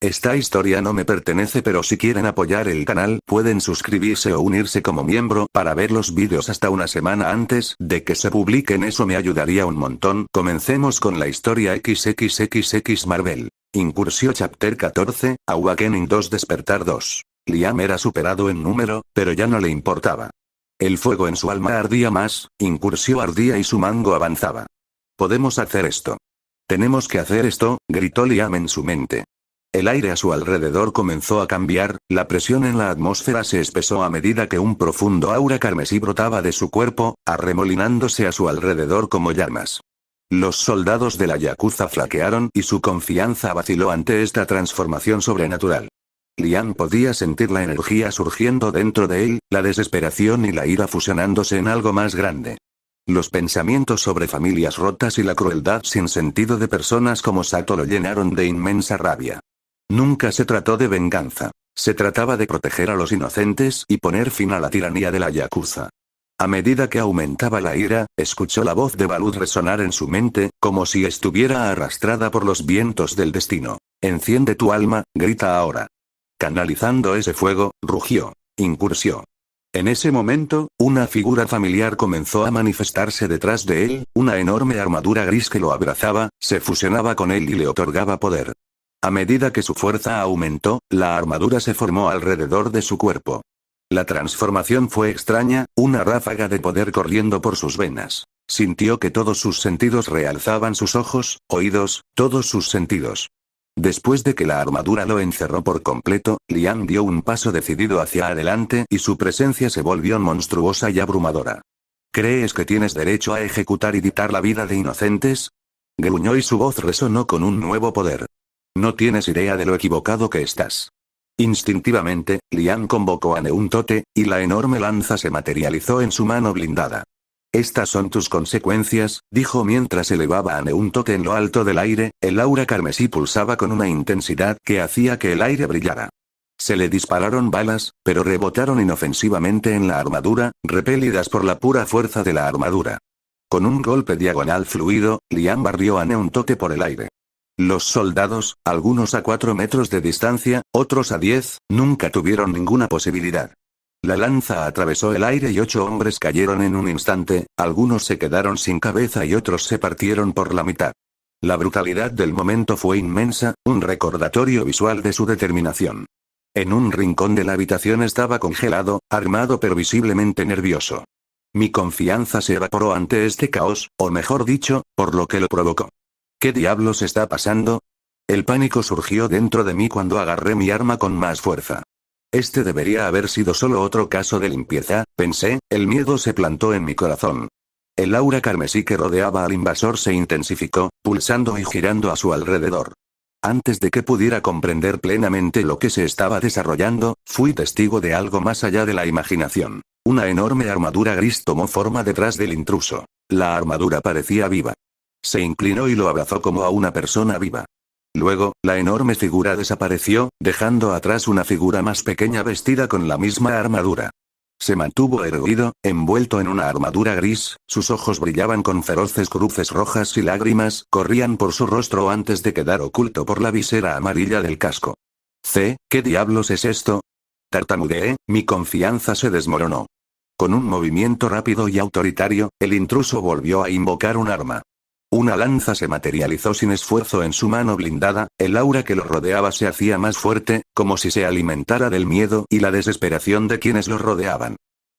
Esta historia no me pertenece, pero si quieren apoyar el canal pueden suscribirse o unirse como miembro para ver los vídeos hasta una semana antes de que se publiquen, eso me ayudaría un montón. Comencemos con la historia XXXX Marvel. Incursio Chapter 14, Awakening 2 Despertar 2. Liam era superado en número, pero ya no le importaba. El fuego en su alma ardía más, Incursio ardía y su mango avanzaba. Podemos hacer esto. Tenemos que hacer esto, gritó Liam en su mente. El aire a su alrededor comenzó a cambiar, la presión en la atmósfera se espesó a medida que un profundo aura carmesí brotaba de su cuerpo, arremolinándose a su alrededor como llamas. Los soldados de la Yakuza flaquearon y su confianza vaciló ante esta transformación sobrenatural. Liam podía sentir la energía surgiendo dentro de él, la desesperación y la ira fusionándose en algo más grande. Los pensamientos sobre familias rotas y la crueldad sin sentido de personas como Sato lo llenaron de inmensa rabia. Nunca se trató de venganza. Se trataba de proteger a los inocentes y poner fin a la tiranía de la Yakuza. A medida que aumentaba la ira, escuchó la voz de Balud resonar en su mente, como si estuviera arrastrada por los vientos del destino. Enciende tu alma, grita ahora. Canalizando ese fuego, rugió. Incursió. En ese momento, una figura familiar comenzó a manifestarse detrás de él, una enorme armadura gris que lo abrazaba, se fusionaba con él y le otorgaba poder. A medida que su fuerza aumentó, la armadura se formó alrededor de su cuerpo. La transformación fue extraña, una ráfaga de poder corriendo por sus venas. Sintió que todos sus sentidos realzaban, sus ojos, oídos, todos sus sentidos. Después de que la armadura lo encerró por completo, Liam dio un paso decidido hacia adelante y su presencia se volvió monstruosa y abrumadora. ¿Crees que tienes derecho a ejecutar y dictar la vida de inocentes? Gruñó y su voz resonó con un nuevo poder. No tienes idea de lo equivocado que estás. Instintivamente, Liam convocó a Neuntote, y la enorme lanza se materializó en su mano blindada. Estas son tus consecuencias, dijo mientras elevaba a Neuntote en lo alto del aire, el aura carmesí pulsaba con una intensidad que hacía que el aire brillara. Se le dispararon balas, pero rebotaron inofensivamente en la armadura, repelidas por la pura fuerza de la armadura. Con un golpe diagonal fluido, Liam barrió a Neuntote por el aire. Los soldados, algunos a 4 metros de distancia, otros a 10, nunca tuvieron ninguna posibilidad. La lanza atravesó el aire y 8 hombres cayeron en un instante, algunos se quedaron sin cabeza y otros se partieron por la mitad. La brutalidad del momento fue inmensa, un recordatorio visual de su determinación. En un rincón de la habitación estaba congelado, armado pero visiblemente nervioso. Mi confianza se evaporó ante este caos, o mejor dicho, por lo que lo provocó. ¿Qué diablos está pasando? El pánico surgió dentro de mí cuando agarré mi arma con más fuerza. Este debería haber sido solo otro caso de limpieza, pensé, el miedo se plantó en mi corazón. El aura carmesí que rodeaba al invasor se intensificó, pulsando y girando a su alrededor. Antes de que pudiera comprender plenamente lo que se estaba desarrollando, fui testigo de algo más allá de la imaginación. Una enorme armadura gris tomó forma detrás del intruso. La armadura parecía viva. Se inclinó y lo abrazó como a una persona viva. Luego, la enorme figura desapareció, dejando atrás una figura más pequeña vestida con la misma armadura. Se mantuvo erguido, envuelto en una armadura gris, sus ojos brillaban con feroces cruces rojas y lágrimas corrían por su rostro antes de quedar oculto por la visera amarilla del casco. ¿Qué diablos es esto? Tartamudeé, mi confianza se desmoronó. Con un movimiento rápido y autoritario, el intruso volvió a invocar un arma. Una lanza se materializó sin esfuerzo en su mano blindada, el aura que lo rodeaba se hacía más fuerte, como si se alimentara del miedo y la desesperación de quienes lo rodeaban.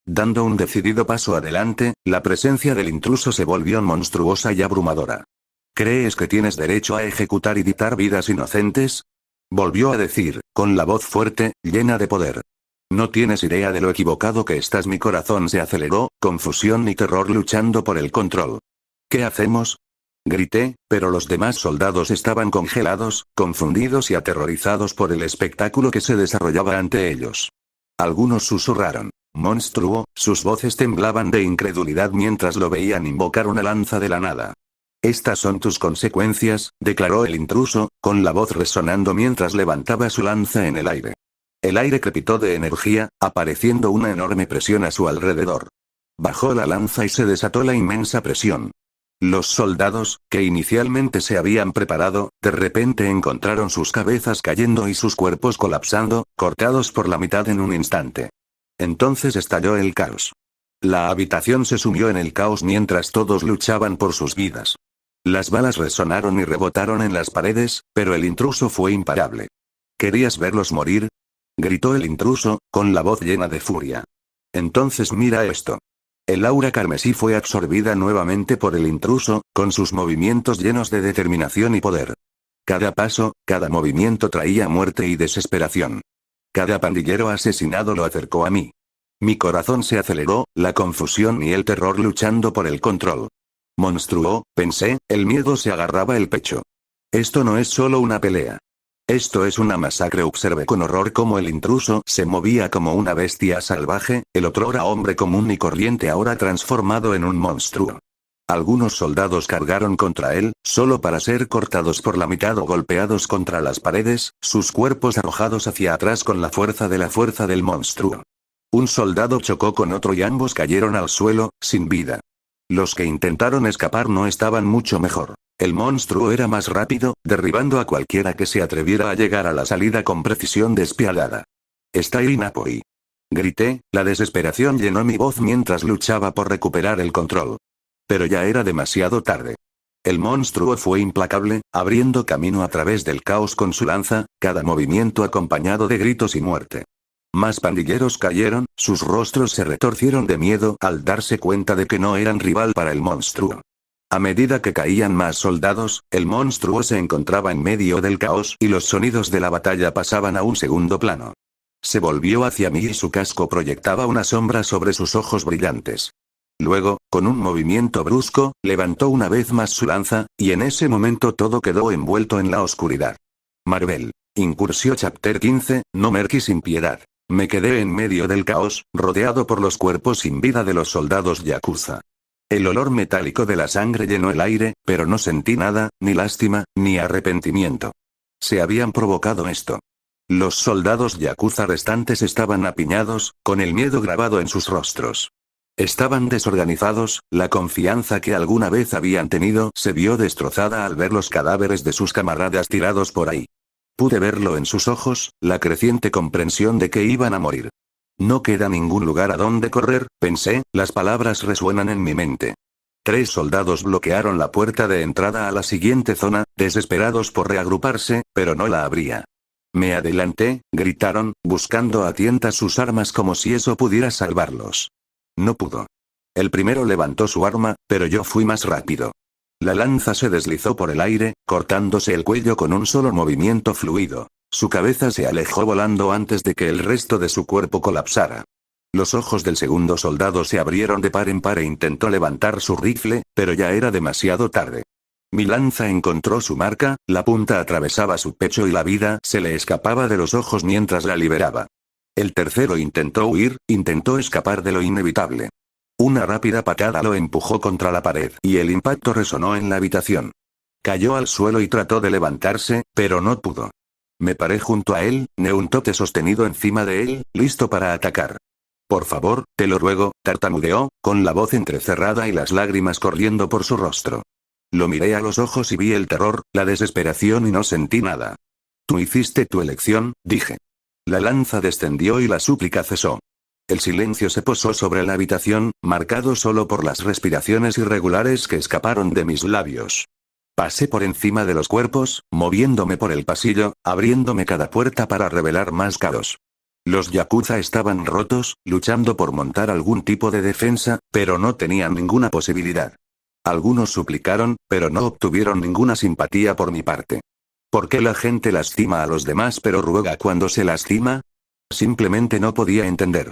Dando un decidido paso adelante, la presencia del intruso se volvió monstruosa y abrumadora. ¿Crees que tienes derecho a ejecutar y dictar vidas inocentes? Volvió a decir, con la voz fuerte, llena de poder. No tienes idea de lo equivocado que estás. Mi corazón se aceleró, confusión y terror luchando por el control. ¿Qué hacemos? Grité, pero los demás soldados estaban congelados, confundidos y aterrorizados por el espectáculo que se desarrollaba ante ellos. Algunos susurraron. Monstruo, sus voces temblaban de incredulidad mientras lo veían invocar una lanza de la nada. Estas son tus consecuencias, declaró el intruso, con la voz resonando mientras levantaba su lanza en el aire. El aire crepitó de energía, apareciendo una enorme presión a su alrededor. Bajó la lanza y se desató la inmensa presión. Los soldados, que inicialmente se habían preparado, de repente encontraron sus cabezas cayendo y sus cuerpos colapsando, cortados por la mitad en un instante. Entonces estalló el caos. La habitación se sumió en el caos mientras todos luchaban por sus vidas. Las balas resonaron y rebotaron en las paredes, pero el intruso fue imparable. ¿Querías verlos morir?, gritó el intruso, con la voz llena de furia. Entonces mira esto. El aura carmesí fue absorbida nuevamente por el intruso, con sus movimientos llenos de determinación y poder. Cada paso, cada movimiento traía muerte y desesperación. Cada pandillero asesinado lo acercó a mí. Mi corazón se aceleró, la confusión y el terror luchando por el control. Monstruo, pensé, el miedo se agarraba el pecho. Esto no es solo una pelea. Esto es una masacre. Observé con horror cómo el intruso se movía como una bestia salvaje, el otrora hombre común y corriente ahora transformado en un monstruo. Algunos soldados cargaron contra él, solo para ser cortados por la mitad o golpeados contra las paredes, sus cuerpos arrojados hacia atrás con la fuerza del monstruo. Un soldado chocó con otro y ambos cayeron al suelo, sin vida. Los que intentaron escapar no estaban mucho mejor. El monstruo era más rápido, derribando a cualquiera que se atreviera a llegar a la salida con precisión despiadada. «Está Inapoi», grité, la desesperación llenó mi voz mientras luchaba por recuperar el control. Pero ya era demasiado tarde. El monstruo fue implacable, abriendo camino a través del caos con su lanza, cada movimiento acompañado de gritos y muerte. Más pandilleros cayeron, sus rostros se retorcieron de miedo al darse cuenta de que no eran rival para el monstruo. A medida que caían más soldados, el monstruo se encontraba en medio del caos y los sonidos de la batalla pasaban a un segundo plano. Se volvió hacia mí y su casco proyectaba una sombra sobre sus ojos brillantes. Luego, con un movimiento brusco, levantó una vez más su lanza, y en ese momento todo quedó envuelto en la oscuridad. Marvel. Incursio Chapter 15, No Mercy sin piedad. Me quedé en medio del caos, rodeado por los cuerpos sin vida de los soldados yakuza. El olor metálico de la sangre llenó el aire, pero no sentí nada, ni lástima, ni arrepentimiento. Se habían provocado esto. Los soldados yakuza restantes estaban apiñados, con el miedo grabado en sus rostros. Estaban desorganizados, la confianza que alguna vez habían tenido se vio destrozada al ver los cadáveres de sus camaradas tirados por ahí. Pude verlo en sus ojos, la creciente comprensión de que iban a morir. No queda ningún lugar a donde correr, pensé, las palabras resuenan en mi mente. 3 soldados bloquearon la puerta de entrada a la siguiente zona, desesperados por reagruparse, pero no la abría. Me adelanté, gritaron, buscando a tientas sus armas como si eso pudiera salvarlos. No pudo. El primero levantó su arma, pero yo fui más rápido. La lanza se deslizó por el aire, cortándose el cuello con un solo movimiento fluido. Su cabeza se alejó volando antes de que el resto de su cuerpo colapsara. Los ojos del segundo soldado se abrieron de par en par e intentó levantar su rifle, pero ya era demasiado tarde. Mi lanza encontró su marca, la punta atravesaba su pecho y la vida se le escapaba de los ojos mientras la liberaba. El tercero intentó huir, intentó escapar de lo inevitable. Una rápida patada lo empujó contra la pared y el impacto resonó en la habitación. Cayó al suelo y trató de levantarse, pero no pudo. Me paré junto a él, Neuntote sostenido encima de él, listo para atacar. Por favor, te lo ruego, tartamudeó, con la voz entrecerrada y las lágrimas corriendo por su rostro. Lo miré a los ojos y vi el terror, la desesperación y no sentí nada. Tú hiciste tu elección, dije. La lanza descendió y la súplica cesó. El silencio se posó sobre la habitación, marcado solo por las respiraciones irregulares que escaparon de mis labios. Pasé por encima de los cuerpos, moviéndome por el pasillo, abriéndome cada puerta para revelar más caos. Los yakuza estaban rotos, luchando por montar algún tipo de defensa, pero no tenían ninguna posibilidad. Algunos suplicaron, pero no obtuvieron ninguna simpatía por mi parte. ¿Por qué la gente lastima a los demás pero ruega cuando se lastima? Simplemente no podía entender.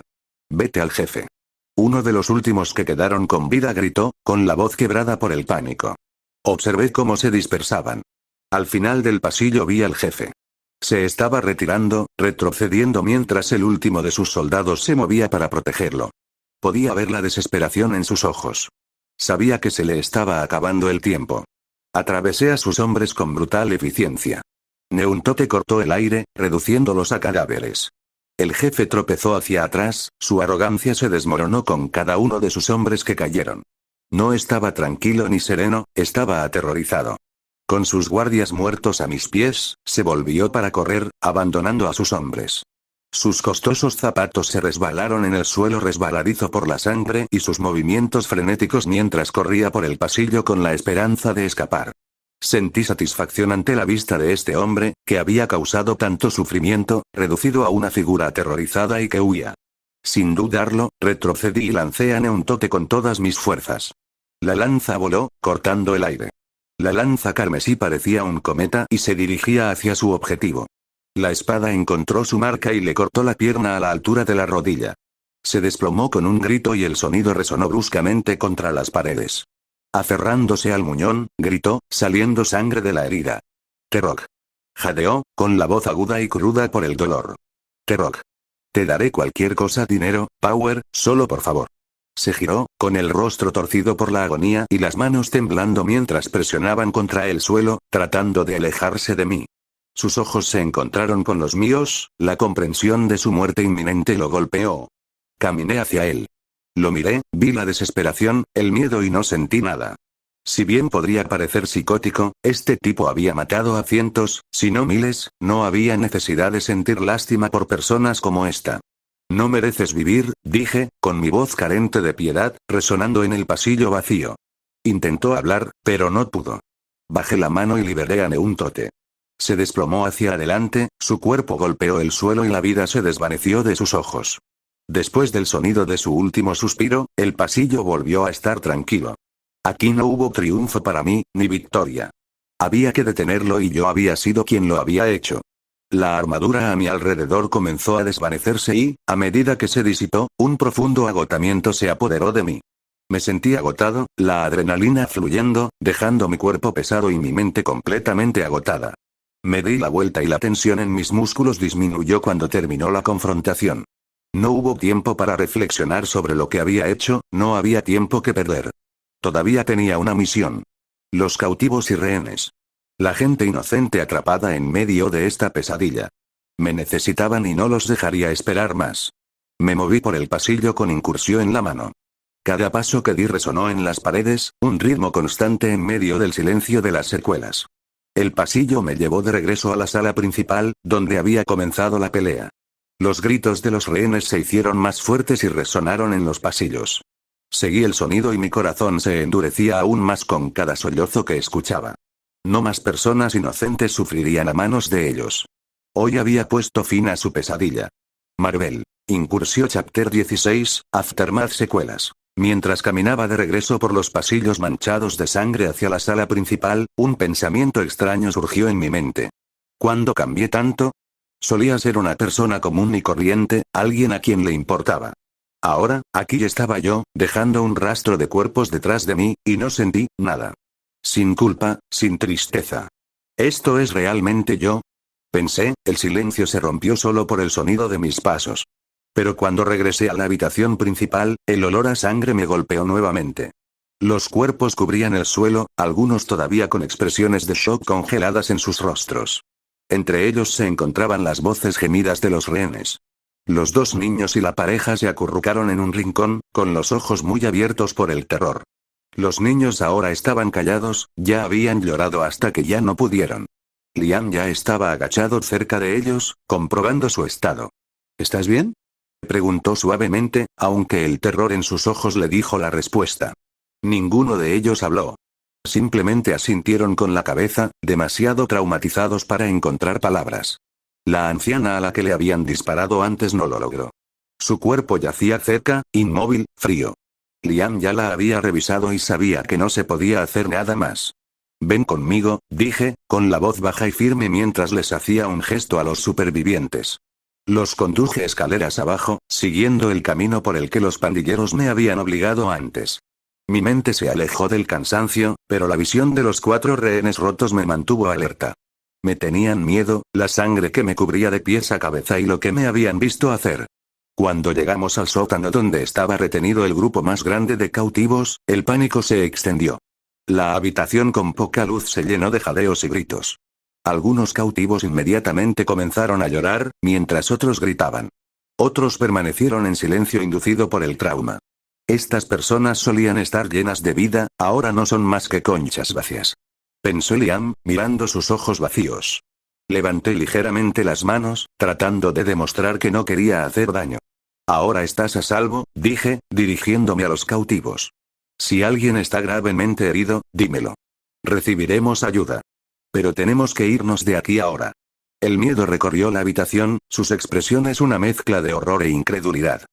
Vete al jefe. Uno de los últimos que quedaron con vida gritó, con la voz quebrada por el pánico. Observé cómo se dispersaban. Al final del pasillo vi al jefe. Se estaba retirando, retrocediendo mientras el último de sus soldados se movía para protegerlo. Podía ver la desesperación en sus ojos. Sabía que se le estaba acabando el tiempo. Atravesé a sus hombres con brutal eficiencia. Neuntote cortó el aire, reduciéndolos a cadáveres. El jefe tropezó hacia atrás, su arrogancia se desmoronó con cada uno de sus hombres que cayeron. No estaba tranquilo ni sereno, estaba aterrorizado. Con sus guardias muertos a mis pies, se volvió para correr, abandonando a sus hombres. Sus costosos zapatos se resbalaron en el suelo resbaladizo por la sangre y sus movimientos frenéticos mientras corría por el pasillo con la esperanza de escapar. Sentí satisfacción ante la vista de este hombre, que había causado tanto sufrimiento, reducido a una figura aterrorizada y que huía. Sin dudarlo, retrocedí y lancé a Neuntote con todas mis fuerzas. La lanza voló, cortando el aire. La lanza carmesí parecía un cometa y se dirigía hacia su objetivo. La espada encontró su marca y le cortó la pierna a la altura de la rodilla. Se desplomó con un grito y el sonido resonó bruscamente contra las paredes. Aferrándose al muñón, gritó, saliendo sangre de la herida. T-Rock. Jadeó, con la voz aguda y cruda por el dolor. T-Rock. Te daré cualquier cosa, dinero, Power, solo por favor. Se giró, con el rostro torcido por la agonía y las manos temblando mientras presionaban contra el suelo, tratando de alejarse de mí. Sus ojos se encontraron con los míos, la comprensión de su muerte inminente lo golpeó. Caminé hacia él. Lo miré, vi la desesperación, el miedo y no sentí nada. Si bien podría parecer psicótico, este tipo había matado a cientos, si no miles, no había necesidad de sentir lástima por personas como esta. No mereces vivir, dije, con mi voz carente de piedad, resonando en el pasillo vacío. Intentó hablar, pero no pudo. Bajé la mano y liberé a Neuntote. Se desplomó hacia adelante, su cuerpo golpeó el suelo y la vida se desvaneció de sus ojos. Después del sonido de su último suspiro, el pasillo volvió a estar tranquilo. Aquí no hubo triunfo para mí, ni victoria. Había que detenerlo y yo había sido quien lo había hecho. La armadura a mi alrededor comenzó a desvanecerse y, a medida que se disipó, un profundo agotamiento se apoderó de mí. Me sentí agotado, la adrenalina fluyendo, dejando mi cuerpo pesado y mi mente completamente agotada. Me di la vuelta y la tensión en mis músculos disminuyó cuando terminó la confrontación. No hubo tiempo para reflexionar sobre lo que había hecho, no había tiempo que perder. Todavía tenía una misión. Los cautivos y rehenes. La gente inocente atrapada en medio de esta pesadilla. Me necesitaban y no los dejaría esperar más. Me moví por el pasillo con incursión en la mano. Cada paso que di resonó en las paredes, un ritmo constante en medio del silencio de las secuelas. El pasillo me llevó de regreso a la sala principal, donde había comenzado la pelea. Los gritos de los rehenes se hicieron más fuertes y resonaron en los pasillos. Seguí el sonido y mi corazón se endurecía aún más con cada sollozo que escuchaba. No más personas inocentes sufrirían a manos de ellos. Hoy había puesto fin a su pesadilla. Marvel. Incursión Chapter 16, Aftermath secuelas. Mientras caminaba de regreso por los pasillos manchados de sangre hacia la sala principal, un pensamiento extraño surgió en mi mente. ¿Cuándo cambié tanto? Solía ser una persona común y corriente, alguien a quien le importaba. Ahora, aquí estaba yo, dejando un rastro de cuerpos detrás de mí, y no sentí nada. Sin culpa, sin tristeza. ¿Esto es realmente yo? Pensé, el silencio se rompió solo por el sonido de mis pasos. Pero cuando regresé a la habitación principal, el olor a sangre me golpeó nuevamente. Los cuerpos cubrían el suelo, algunos todavía con expresiones de shock congeladas en sus rostros. Entre ellos se encontraban las voces gemidas de los rehenes. Los dos niños y la pareja se acurrucaron en un rincón, con los ojos muy abiertos por el terror. Los niños ahora estaban callados, ya habían llorado hasta que ya no pudieron. Liam ya estaba agachado cerca de ellos, comprobando su estado. ¿Estás bien?, preguntó suavemente, aunque el terror en sus ojos le dijo la respuesta. Ninguno de ellos habló. Simplemente asintieron con la cabeza, demasiado traumatizados para encontrar palabras. La anciana a la que le habían disparado antes no lo logró. Su cuerpo yacía cerca, inmóvil, frío. Liam ya la había revisado y sabía que no se podía hacer nada más. Ven conmigo, dije, con la voz baja y firme mientras les hacía un gesto a los supervivientes. Los conduje escaleras abajo, siguiendo el camino por el que los pandilleros me habían obligado antes. Mi mente se alejó del cansancio, pero la visión de los 4 rehenes rotos me mantuvo alerta. Me tenían miedo, la sangre que me cubría de pies a cabeza y lo que me habían visto hacer. Cuando llegamos al sótano donde estaba retenido el grupo más grande de cautivos, el pánico se extendió. La habitación con poca luz se llenó de jadeos y gritos. Algunos cautivos inmediatamente comenzaron a llorar, mientras otros gritaban. Otros permanecieron en silencio inducido por el trauma. Estas personas solían estar llenas de vida, ahora no son más que conchas vacías. Pensó Liam, mirando sus ojos vacíos. Levanté ligeramente las manos, tratando de demostrar que no quería hacer daño. Ahora estás a salvo, dije, dirigiéndome a los cautivos. Si alguien está gravemente herido, dímelo. Recibiremos ayuda. Pero tenemos que irnos de aquí ahora. El miedo recorrió la habitación, sus expresiones una mezcla de horror e incredulidad.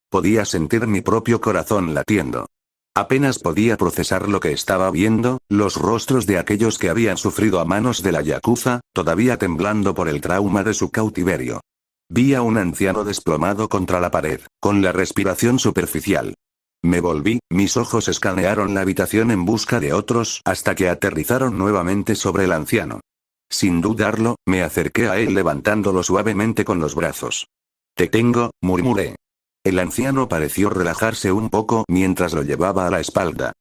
Podía sentir mi propio corazón latiendo. Apenas podía procesar lo que estaba viendo, los rostros de aquellos que habían sufrido a manos de la yakuza, todavía temblando por el trauma de su cautiverio. Vi a un anciano desplomado contra la pared, con la respiración superficial. Me volví, mis ojos escanearon la habitación en busca de otros, hasta que aterrizaron nuevamente sobre el anciano. Sin dudarlo, me acerqué a él levantándolo suavemente con los brazos. Te tengo, murmuré. El anciano pareció relajarse un poco mientras lo llevaba a la espalda.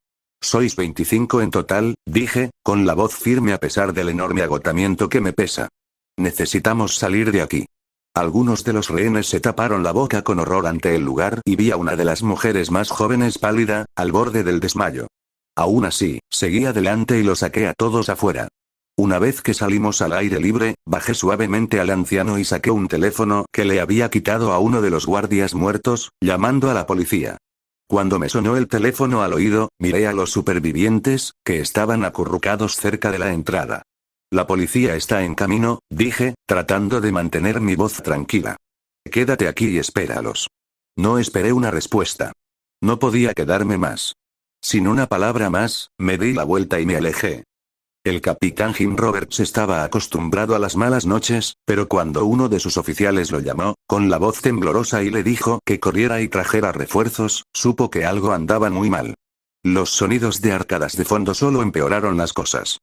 Sois 25 en total, dije, con la voz firme a pesar del enorme agotamiento que me pesa. Necesitamos salir de aquí. Algunos de los rehenes se taparon la boca con horror ante el lugar y vi a una de las mujeres más jóvenes pálida, al borde del desmayo. Aún así, seguí adelante y lo saqué a todos afuera. Una vez que salimos al aire libre, bajé suavemente al anciano y saqué un teléfono que le había quitado a uno de los guardias muertos, llamando a la policía. Cuando me sonó el teléfono al oído, miré a los supervivientes, que estaban acurrucados cerca de la entrada. La policía está en camino, dije, tratando de mantener mi voz tranquila. Quédate aquí y espéralos. No esperé una respuesta. No podía quedarme más. Sin una palabra más, me di la vuelta y me alejé. El capitán Jim Roberts estaba acostumbrado a las malas noches, pero cuando uno de sus oficiales lo llamó, con la voz temblorosa y le dijo que corriera y trajera refuerzos, supo que algo andaba muy mal. Los sonidos de arcadas de fondo solo empeoraron las cosas.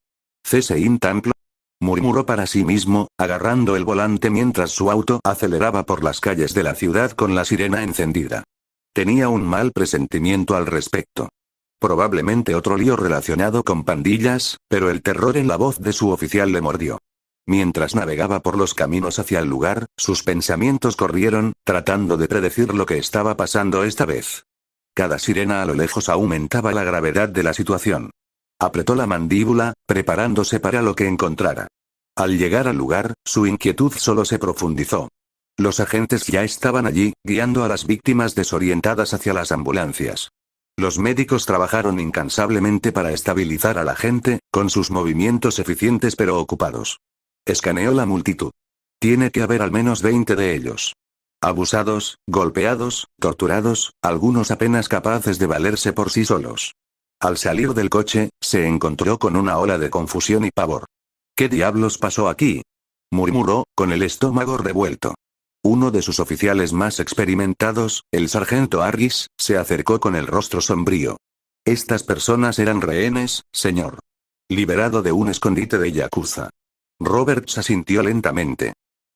«¿Ceseín Templo?», murmuró para sí mismo, agarrando el volante mientras su auto aceleraba por las calles de la ciudad con la sirena encendida. Tenía un mal presentimiento al respecto. Probablemente otro lío relacionado con pandillas, pero el terror en la voz de su oficial le mordió. Mientras navegaba por los caminos hacia el lugar, sus pensamientos corrieron, tratando de predecir lo que estaba pasando esta vez. Cada sirena a lo lejos aumentaba la gravedad de la situación. Apretó la mandíbula, preparándose para lo que encontrara. Al llegar al lugar, su inquietud solo se profundizó. Los agentes ya estaban allí, guiando a las víctimas desorientadas hacia las ambulancias. Los médicos trabajaron incansablemente para estabilizar a la gente, con sus movimientos eficientes pero ocupados. Escaneó la multitud. Tiene que haber al menos 20 de ellos. Abusados, golpeados, torturados, algunos apenas capaces de valerse por sí solos. Al salir del coche, se encontró con una ola de confusión y pavor. ¿Qué diablos pasó aquí?, murmuró, con el estómago revuelto. Uno de sus oficiales más experimentados, el sargento Harris, se acercó con el rostro sombrío. Estas personas eran rehenes, señor. Liberado de un escondite de yakuza. Roberts asintió lentamente.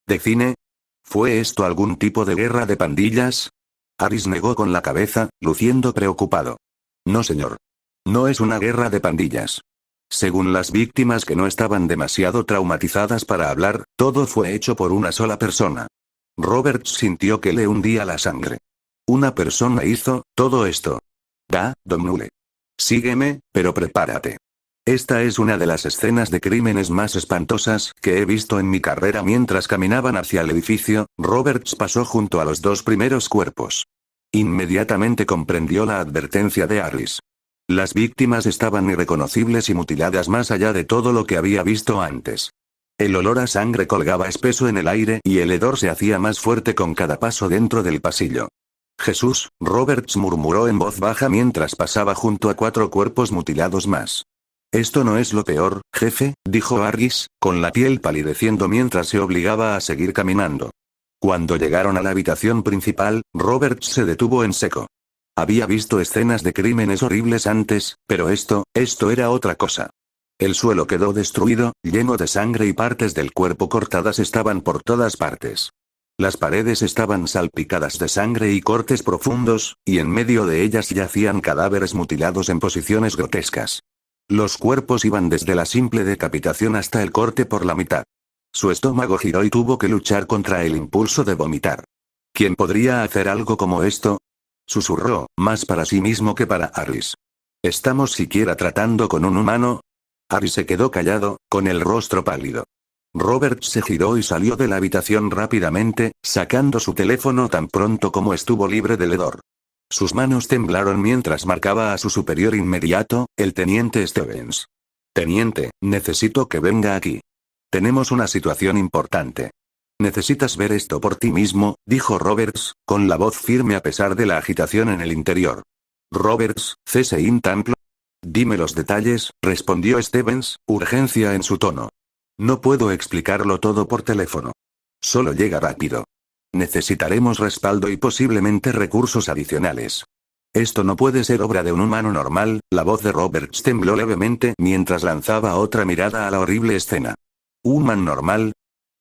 ¿Define? ¿Fue esto algún tipo de guerra de pandillas? Harris negó con la cabeza, luciendo preocupado. No, señor. No es una guerra de pandillas. Según las víctimas que no estaban demasiado traumatizadas para hablar, todo fue hecho por una sola persona. Roberts sintió que le hundía la sangre. Una persona hizo todo esto. Don Nule. Sígueme, pero prepárate. Esta es una de las escenas de crímenes más espantosas que he visto en mi carrera. Mientras caminaban hacia el edificio, Roberts pasó junto a los dos primeros cuerpos. Inmediatamente comprendió la advertencia de Harris. Las víctimas estaban irreconocibles y mutiladas más allá de todo lo que había visto antes. El olor a sangre colgaba espeso en el aire y el hedor se hacía más fuerte con cada paso dentro del pasillo. Jesús, Roberts murmuró en voz baja mientras pasaba junto a 4 cuerpos mutilados más. Esto no es lo peor, jefe, dijo Harris, con la piel palideciendo mientras se obligaba a seguir caminando. Cuando llegaron a la habitación principal, Roberts se detuvo en seco. Había visto escenas de crímenes horribles antes, pero esto era otra cosa. El suelo quedó destruido, lleno de sangre y partes del cuerpo cortadas estaban por todas partes. Las paredes estaban salpicadas de sangre y cortes profundos, y en medio de ellas yacían cadáveres mutilados en posiciones grotescas. Los cuerpos iban desde la simple decapitación hasta el corte por la mitad. Su estómago giró y tuvo que luchar contra el impulso de vomitar. ¿Quién podría hacer algo como esto? Susurró, más para sí mismo que para Aris. ¿Estamos siquiera tratando con un humano? Aris se quedó callado, con el rostro pálido. Robert se giró y salió de la habitación rápidamente, sacando su teléfono tan pronto como estuvo libre del hedor. Sus manos temblaron mientras marcaba a su superior inmediato, el teniente Stevens. Teniente, necesito que venga aquí. Tenemos una situación importante. Necesitas ver esto por ti mismo, dijo Roberts, con la voz firme a pesar de la agitación en el interior. Roberts, C.S. Templo. Dime los detalles, respondió Stevens, urgencia en su tono. No puedo explicarlo todo por teléfono. Solo llega rápido. Necesitaremos respaldo y posiblemente recursos adicionales. Esto no puede ser obra de un humano normal. La voz de Roberts tembló levemente mientras lanzaba otra mirada a la horrible escena. ¿Human normal?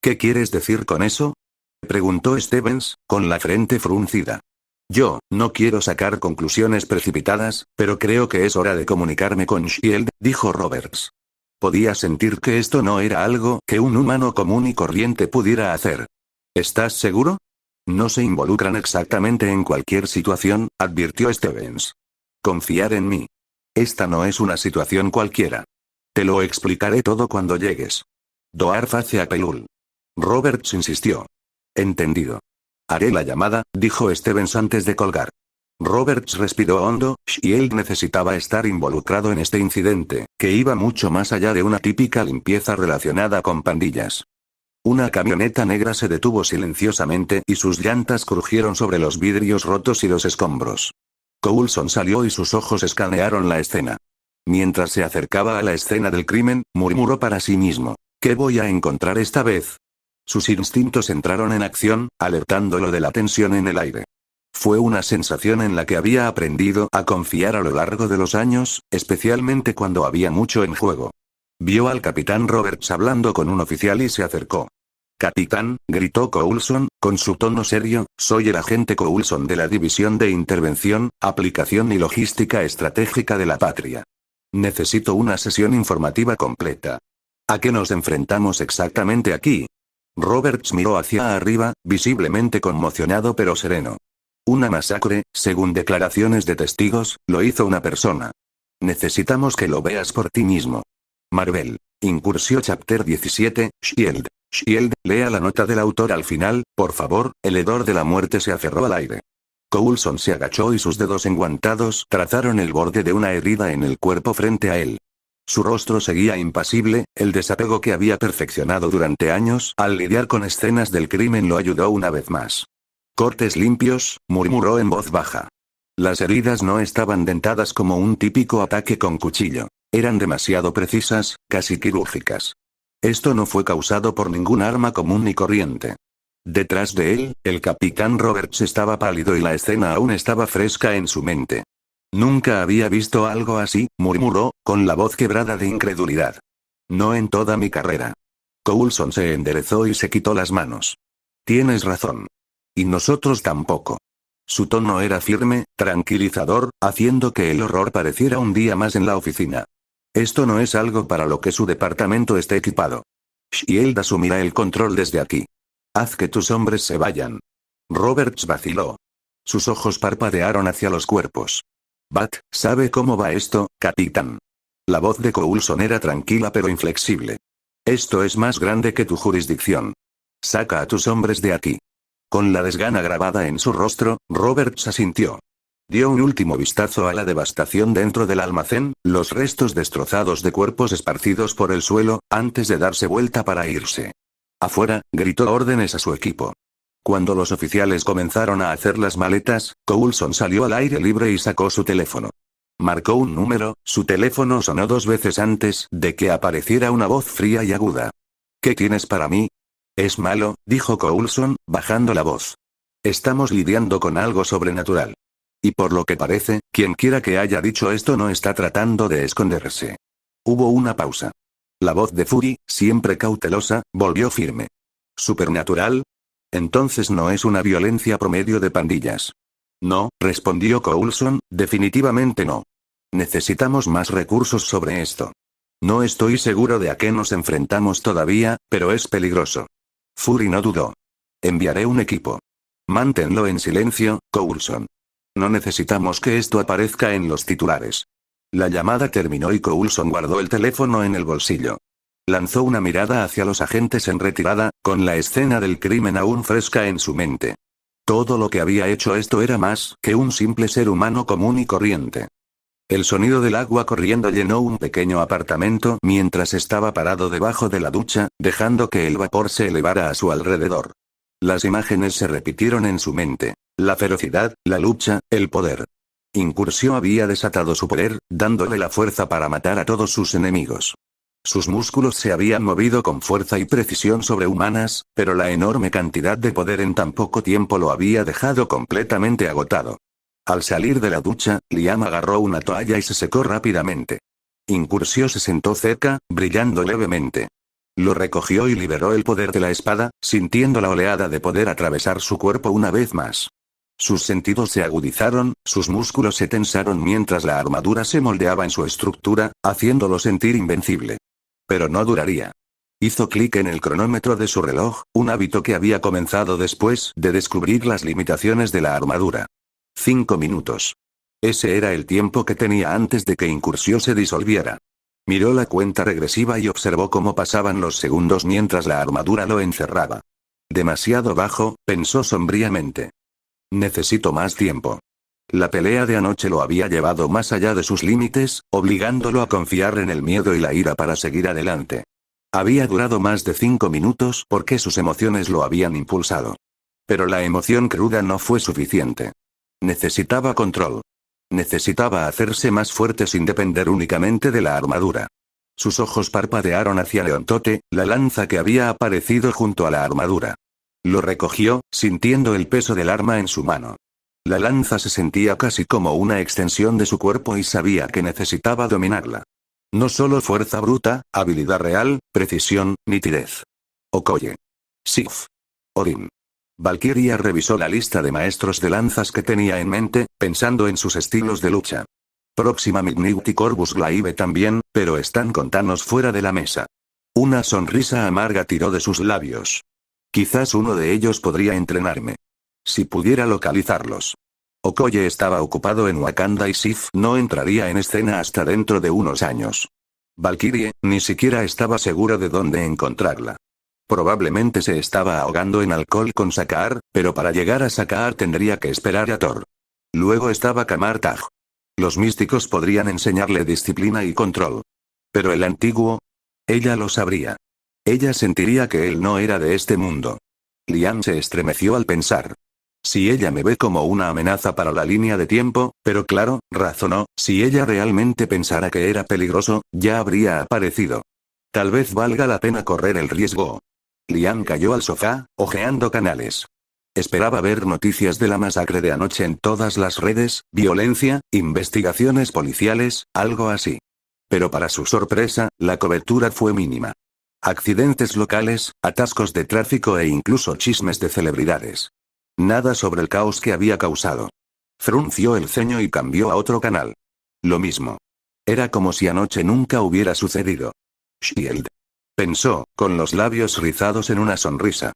¿Qué quieres decir con eso? Preguntó Stevens, con la frente fruncida. Yo, no quiero sacar conclusiones precipitadas, pero creo que es hora de comunicarme con Shield, dijo Roberts. Podía sentir que esto no era algo que un humano común y corriente pudiera hacer. ¿Estás seguro? No se involucran exactamente en cualquier situación, advirtió Stevens. Confiar en mí. Esta no es una situación cualquiera. Te lo explicaré todo cuando llegues. Doar hacia Pelul. Roberts insistió. Entendido. Haré la llamada, dijo Stevens antes de colgar. Roberts respiró hondo. Shield necesitaba estar involucrado en este incidente, que iba mucho más allá de una típica limpieza relacionada con pandillas. Una camioneta negra se detuvo silenciosamente y sus llantas crujieron sobre los vidrios rotos y los escombros. Coulson salió y sus ojos escanearon la escena. Mientras se acercaba a la escena del crimen, murmuró para sí mismo. ¿Qué voy a encontrar esta vez? Sus instintos entraron en acción, alertándolo de la tensión en el aire. Fue una sensación en la que había aprendido a confiar a lo largo de los años, especialmente cuando había mucho en juego. Vio al capitán Roberts hablando con un oficial y se acercó. Capitán, gritó Coulson, con su tono serio, soy el agente Coulson de la División de Intervención, Aplicación y Logística Estratégica de la Patria. Necesito una sesión informativa completa. ¿A qué nos enfrentamos exactamente aquí? Roberts miró hacia arriba, visiblemente conmocionado pero sereno. Una masacre, según declaraciones de testigos, lo hizo una persona. Necesitamos que lo veas por ti mismo. Marvel. Incursio Chapter 17, Shield. Shield, lea la nota del autor al final, por favor. El hedor de la muerte se aferró al aire. Coulson se agachó y sus dedos enguantados trazaron el borde de una herida en el cuerpo frente a él. Su rostro seguía impasible, el desapego que había perfeccionado durante años al lidiar con escenas del crimen lo ayudó una vez más. Cortes limpios, murmuró en voz baja. Las heridas no estaban dentadas como un típico ataque con cuchillo. Eran demasiado precisas, casi quirúrgicas. Esto no fue causado por ningún arma común ni corriente. Detrás de él, el capitán Roberts estaba pálido y la escena aún estaba fresca en su mente. Nunca había visto algo así, murmuró, con la voz quebrada de incredulidad. No en toda mi carrera. Coulson se enderezó y se quitó las manos. Tienes razón. Y nosotros tampoco. Su tono era firme, tranquilizador, haciendo que el horror pareciera un día más en la oficina. Esto no es algo para lo que su departamento esté equipado. Shield asumirá el control desde aquí. Haz que tus hombres se vayan. Roberts vaciló. Sus ojos parpadearon hacia los cuerpos. Bat, ¿sabe cómo va esto, capitán? La voz de Coulson era tranquila pero inflexible. Esto es más grande que tu jurisdicción. Saca a tus hombres de aquí. Con la desgana grabada en su rostro, Roberts asintió. Dio un último vistazo a la devastación dentro del almacén, los restos destrozados de cuerpos esparcidos por el suelo, antes de darse vuelta para irse. Afuera, gritó órdenes a su equipo. Cuando los oficiales comenzaron a hacer las maletas, Coulson salió al aire libre y sacó su teléfono. Marcó un número, su teléfono sonó 2 veces antes de que apareciera una voz fría y aguda. ¿Qué tienes para mí? Es malo, dijo Coulson, bajando la voz. Estamos lidiando con algo sobrenatural. Y por lo que parece, quien quiera que haya dicho esto no está tratando de esconderse. Hubo una pausa. La voz de Fury, siempre cautelosa, volvió firme. ¿Supernatural? Entonces no es una violencia promedio de pandillas. No, respondió Coulson, definitivamente no. Necesitamos más recursos sobre esto. No estoy seguro de a qué nos enfrentamos todavía, pero es peligroso. Fury no dudó. Enviaré un equipo. Manténlo en silencio, Coulson. No necesitamos que esto aparezca en los titulares. La llamada terminó y Coulson guardó el teléfono en el bolsillo. Lanzó una mirada hacia los agentes en retirada, con la escena del crimen aún fresca en su mente. Todo lo que había hecho esto era más que un simple ser humano común y corriente. El sonido del agua corriendo llenó un pequeño apartamento mientras estaba parado debajo de la ducha, dejando que el vapor se elevara a su alrededor. Las imágenes se repitieron en su mente. La ferocidad, la lucha, el poder. Incursio había desatado su poder, dándole la fuerza para matar a todos sus enemigos. Sus músculos se habían movido con fuerza y precisión sobrehumanas, pero la enorme cantidad de poder en tan poco tiempo lo había dejado completamente agotado. Al salir de la ducha, Liam agarró una toalla y se secó rápidamente. Incursio se sentó cerca, brillando levemente. Lo recogió y liberó el poder de la espada, sintiendo la oleada de poder atravesar su cuerpo una vez más. Sus sentidos se agudizaron, sus músculos se tensaron mientras la armadura se moldeaba en su estructura, haciéndolo sentir invencible. Pero no duraría. Hizo clic en el cronómetro de su reloj, un hábito que había comenzado después de descubrir las limitaciones de la armadura. 5 minutos. Ese era el tiempo que tenía antes de que Incursio se disolviera. Miró la cuenta regresiva y observó cómo pasaban los segundos mientras la armadura lo encerraba. Demasiado bajo, pensó sombríamente. Necesito más tiempo. La pelea de anoche lo había llevado más allá de sus límites, obligándolo a confiar en el miedo y la ira para seguir adelante. Había durado más de 5 minutos porque sus emociones lo habían impulsado. Pero la emoción cruda no fue suficiente. Necesitaba control. Necesitaba hacerse más fuerte sin depender únicamente de la armadura. Sus ojos parpadearon hacia Leontote, la lanza que había aparecido junto a la armadura. Lo recogió, sintiendo el peso del arma en su mano. La lanza se sentía casi como una extensión de su cuerpo y sabía que necesitaba dominarla. No solo fuerza bruta, habilidad real, precisión, nitidez. Okoye. Sif. Odin. Valkyria revisó la lista de maestros de lanzas que tenía en mente, pensando en sus estilos de lucha. Próxima Midnight y Corvus Glaive también, pero están con Thanos fuera de la mesa. Una sonrisa amarga tiró de sus labios. Quizás uno de ellos podría entrenarme. Si pudiera localizarlos. Okoye estaba ocupado en Wakanda y Sif no entraría en escena hasta dentro de unos años. Valkyrie, ni siquiera estaba segura de dónde encontrarla. Probablemente se estaba ahogando en alcohol con Sakaar, pero para llegar a Sakaar tendría que esperar a Thor. Luego estaba Kamar Taj. Los místicos podrían enseñarle disciplina y control. Pero el antiguo. Ella lo sabría. Ella sentiría que él no era de este mundo. Liam se estremeció al pensar. Si ella me ve como una amenaza para la línea de tiempo, pero claro, razonó, si ella realmente pensara que era peligroso, ya habría aparecido. Tal vez valga la pena correr el riesgo. Liam cayó al sofá, hojeando canales. Esperaba ver noticias de la masacre de anoche en todas las redes, violencia, investigaciones policiales, algo así. Pero para su sorpresa, la cobertura fue mínima. Accidentes locales, atascos de tráfico e incluso chismes de celebridades. Nada sobre el caos que había causado. Frunció el ceño y cambió a otro canal. Lo mismo. Era como si anoche nunca hubiera sucedido. Shield. Pensó, con los labios rizados en una sonrisa.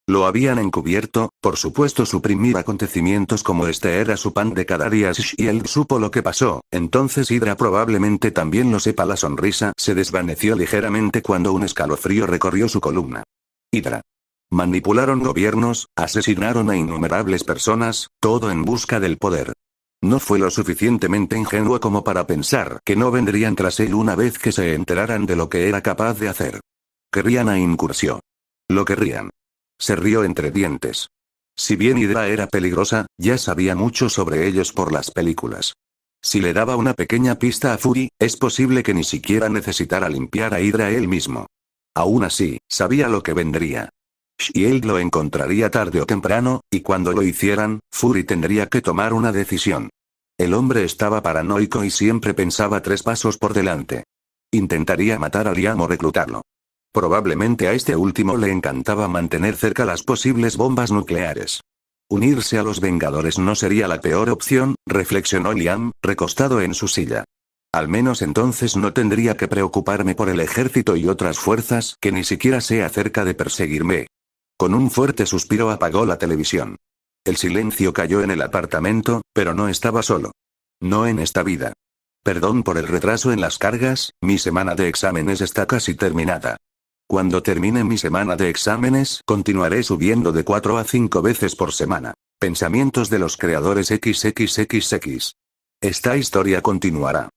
Lo habían encubierto, por supuesto suprimir acontecimientos como este era su pan de cada día. Si Shield supo lo que pasó, entonces Hydra probablemente también lo sepa. La sonrisa se desvaneció ligeramente cuando un escalofrío recorrió su columna. Hydra. Manipularon gobiernos, asesinaron a innumerables personas, todo en busca del poder. No fue lo suficientemente ingenuo como para pensar que no vendrían tras él una vez que se enteraran de lo que era capaz de hacer. Querrían a Incursio. Lo querrían. Se rió entre dientes. Si bien Hydra era peligrosa, ya sabía mucho sobre ellos por las películas. Si le daba una pequeña pista a Fury, es posible que ni siquiera necesitara limpiar a Hydra él mismo. Aún así, sabía lo que vendría. Shield lo encontraría tarde o temprano, y cuando lo hicieran, Fury tendría que tomar una decisión. El hombre estaba paranoico y siempre pensaba 3 pasos por delante. Intentaría matar a Liam o reclutarlo. Probablemente a este último le encantaba mantener cerca las posibles bombas nucleares. Unirse a los Vengadores no sería la peor opción, reflexionó Liam, recostado en su silla. Al menos entonces no tendría que preocuparme por el ejército y otras fuerzas que ni siquiera sé acerca de perseguirme. Con un fuerte suspiro apagó la televisión. El silencio cayó en el apartamento, pero no estaba solo. No en esta vida. Perdón por el retraso en las cargas, mi semana de exámenes está casi terminada. Cuando termine mi semana de exámenes, continuaré subiendo de 4 a 5 veces por semana. Pensamientos de los creadores XXXX. Esta historia continuará.